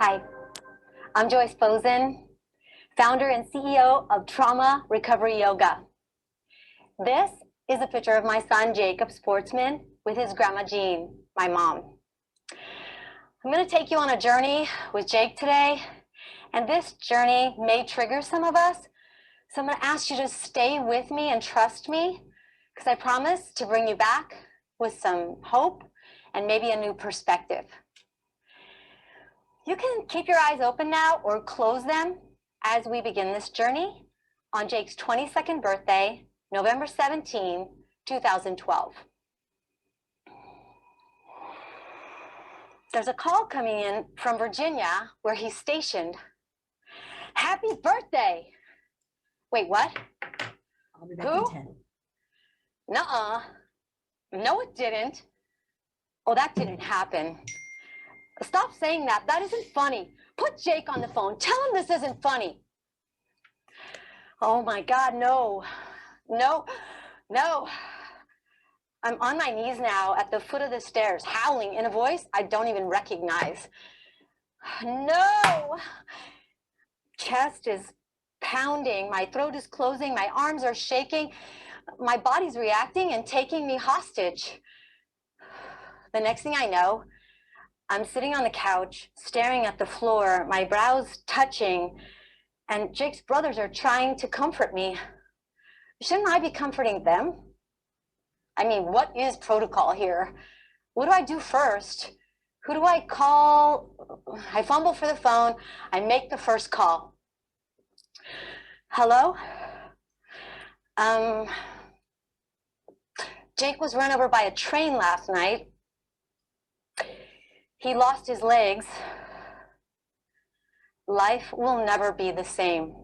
Hi, I'm Joyce Bozen, founder and CEO of Trauma Recovery Yoga. This is a picture of my son, Jacob Sportsman, with his grandma, Jean, my mom. I'm going to take you on a journey with Jake today, and this journey may trigger some of us, so I'm going to ask you to stay with me and trust me, because I promise to bring you back with some hope and maybe a new perspective. You can keep your eyes open now or close them as we begin this journey on Jake's 22nd birthday, November 17, 2012. There's a call coming in from Virginia where he's stationed. Happy birthday! Wait, what? I'll be back Who? in 10. Nuh-uh. No, it didn't. Oh, that didn't happen. Stop saying that. That isn't funny. Put Jake on the phone. Tell him this isn't funny. Oh my God, no. No, no. I'm on my knees now at the foot of the stairs, howling in a voice I don't even recognize. No. Chest is pounding. My throat is closing. My arms are shaking. My body's reacting and taking me hostage. The next thing I know, I'm sitting on the couch, staring at the floor, my brows touching, and Jake's brothers are trying to comfort me. Shouldn't I be comforting them? I mean, what is protocol here? What do I do first? Who do I call? I fumble for the phone. I make the first call. Hello? Jake was run over by a train last night. He lost his legs. Life will never be the same.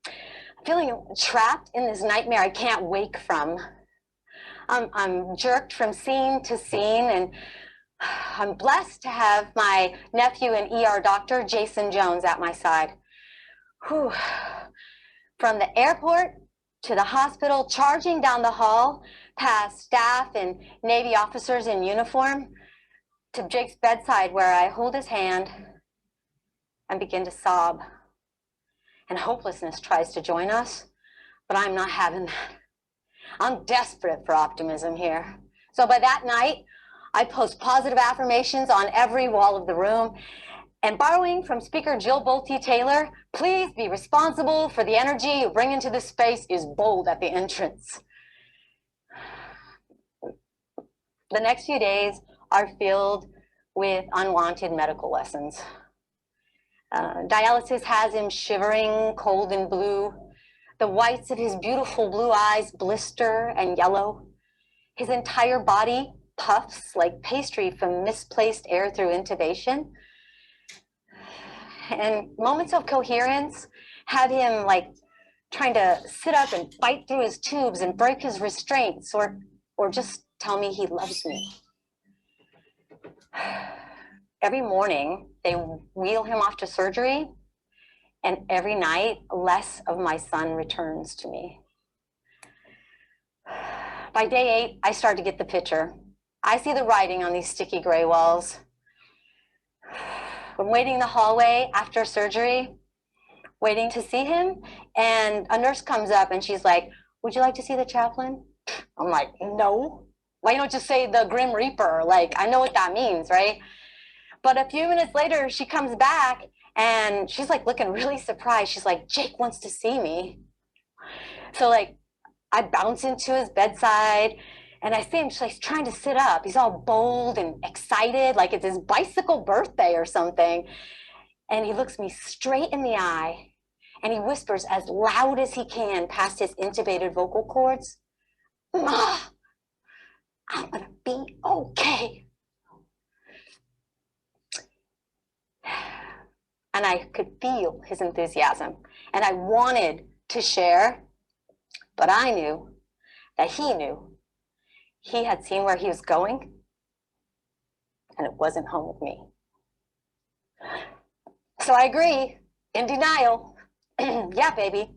I'm feeling trapped in this nightmare I can't wake from. I'm jerked from scene to scene, and I'm blessed to have my nephew and ER doctor, Jason Jones, at my side. Whew. From the airport to the hospital, charging down the hall, past staff and Navy officers in uniform, to Jake's bedside where I hold his hand and begin to sob. And hopelessness tries to join us, but I'm not having that. I'm desperate for optimism here. So by that night, I post positive affirmations on every wall of the room, and borrowing from speaker Jill Bolte Taylor, please be responsible for the energy you bring into this space, is bold at the entrance. The next few days are filled with unwanted medical lessons. Dialysis has him shivering, cold and blue. The whites of his beautiful blue eyes blister and yellow. His entire body puffs like pastry from misplaced air through intubation. And moments of coherence have him like trying to sit up and fight through his tubes and break his restraints, or just tell me he loves me. Every morning, they wheel him off to surgery, and every night, less of my son returns to me. By day 8, I start to get the picture. I see the writing on these sticky gray walls. I'm waiting in the hallway after surgery, waiting to see him, and a nurse comes up and she's like, "Would you like to see the chaplain?" I'm like, "No. Why don't you just say the Grim Reaper? Like, I know what that means, right?" But a few minutes later, she comes back and she's like looking really surprised. She's like, "Jake wants to see me." So like, I bounce into his bedside and I see him like trying to sit up. He's all bold and excited, like it's his bicycle birthday or something. And he looks me straight in the eye and he whispers as loud as he can past his intubated vocal cords, "Ma, I'm gonna be okay." And I could feel his enthusiasm. And I wanted to share, but I knew that he knew. He had seen where he was going, and it wasn't home with me. So I agree, in denial. "Yeah, baby,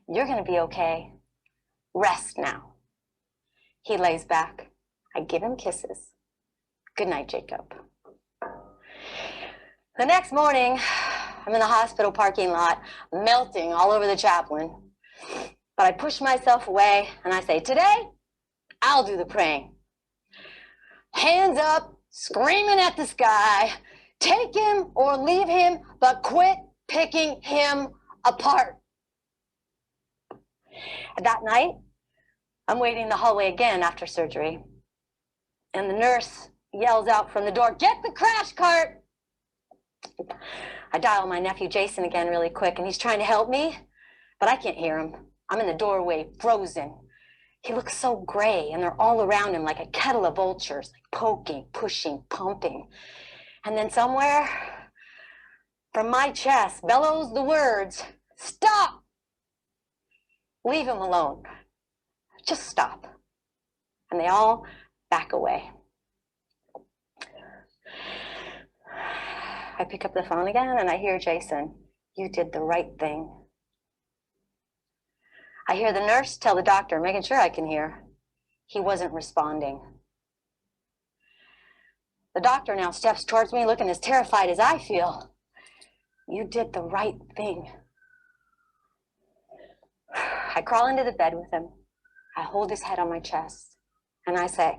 you're gonna be okay. Rest now. He lays back. I give him kisses. Good night, Jacob. The next morning, I'm in the hospital parking lot, melting all over the chaplain. But I push myself away and I say, today, I'll do the praying. Hands up, screaming at the sky, take him or leave him, but quit picking him apart. That night, I'm waiting in the hallway again after surgery. And the nurse yells out from the door, get the crash cart. I dial my nephew Jason again really quick, and he's trying to help me, but I can't hear him. I'm in the doorway, frozen. He looks so gray, and they're all around him like a kettle of vultures, like poking, pushing, pumping. And then somewhere from my chest bellows the words, stop! Leave him alone. Just stop. And they all back away. I pick up the phone again and I hear Jason, you did the right thing. I hear the nurse tell the doctor, making sure I can hear. He wasn't responding. The doctor now steps towards me looking as terrified as I feel. You did the right thing. I crawl into the bed with him. I hold his head on my chest and I say,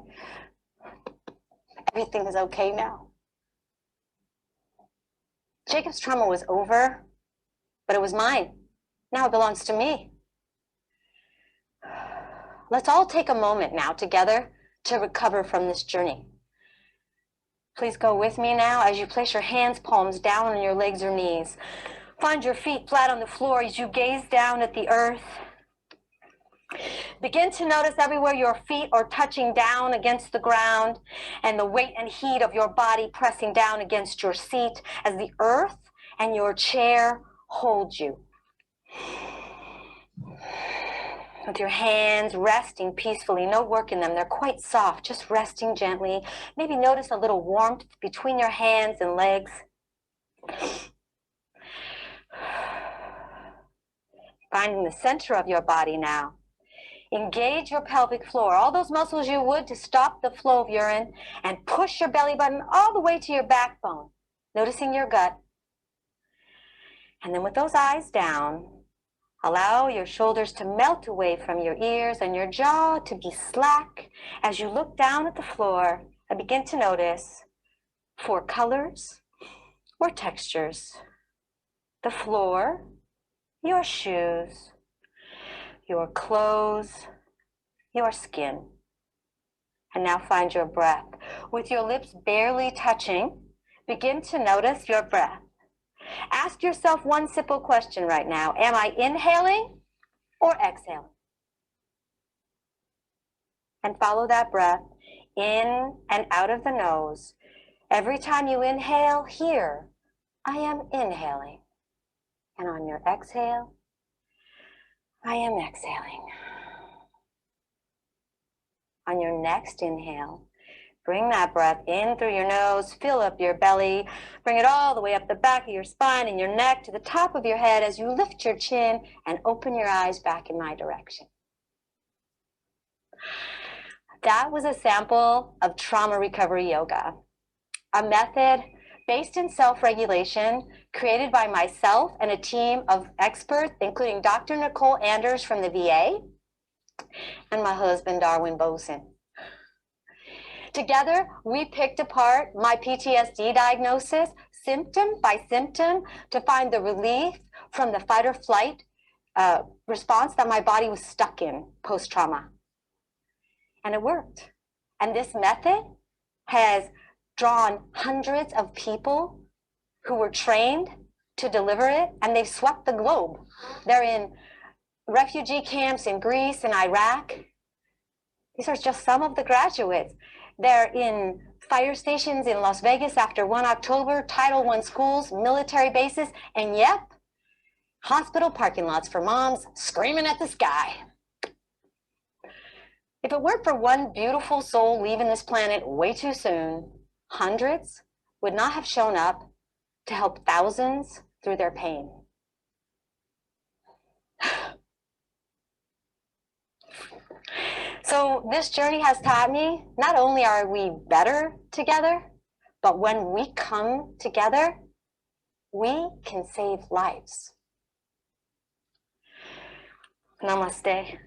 everything is okay now. Jacob's trauma was over, but it was mine. Now it belongs to me. Let's all take a moment now together to recover from this journey. Please go with me now as you place your hands, palms down on your legs or knees. Find your feet flat on the floor as you gaze down at the earth. Begin to notice everywhere your feet are touching down against the ground and the weight and heat of your body pressing down against your seat as the earth and your chair hold you. With your hands resting peacefully, no work in them, they're quite soft, just resting gently. Maybe notice a little warmth between your hands and legs. Finding the center of your body now. Engage your pelvic floor, all those muscles you would to stop the flow of urine, and push your belly button all the way to your backbone, noticing your gut. And then with those eyes down, allow your shoulders to melt away from your ears and your jaw to be slack as you look down at the floor and begin to notice 4 colors or textures. The floor, your shoes, your clothes, your skin. And now find your breath. With your lips barely touching, begin to notice your breath. Ask yourself one simple question right now. Am I inhaling or exhaling? And follow that breath in and out of the nose. Every time you inhale, here, I am inhaling. And on your exhale, I am exhaling. On your next inhale, bring that breath in through your nose, fill up your belly, bring it all the way up the back of your spine and your neck to the top of your head as you lift your chin and open your eyes back in my direction. That was a sample of trauma recovery yoga, a method based in self-regulation created by myself and a team of experts, including Dr. Nicole Anders from the VA and my husband, Darwin Boson. Together, we picked apart my PTSD diagnosis, symptom by symptom, to find the relief from the fight or flight response that my body was stuck in post-trauma. And it worked. And this method has drawn hundreds of people who were trained to deliver it, and they've swept the globe. They're in refugee camps in Greece and Iraq. These are just some of the graduates. They're in fire stations in Las Vegas after 1 October, Title I schools, military bases, and yep, hospital parking lots for moms screaming at the sky. If it weren't for one beautiful soul leaving this planet way too soon, hundreds would not have shown up to help thousands through their pain. So this journey has taught me not only are we better together, but when we come together, we can save lives. Namaste.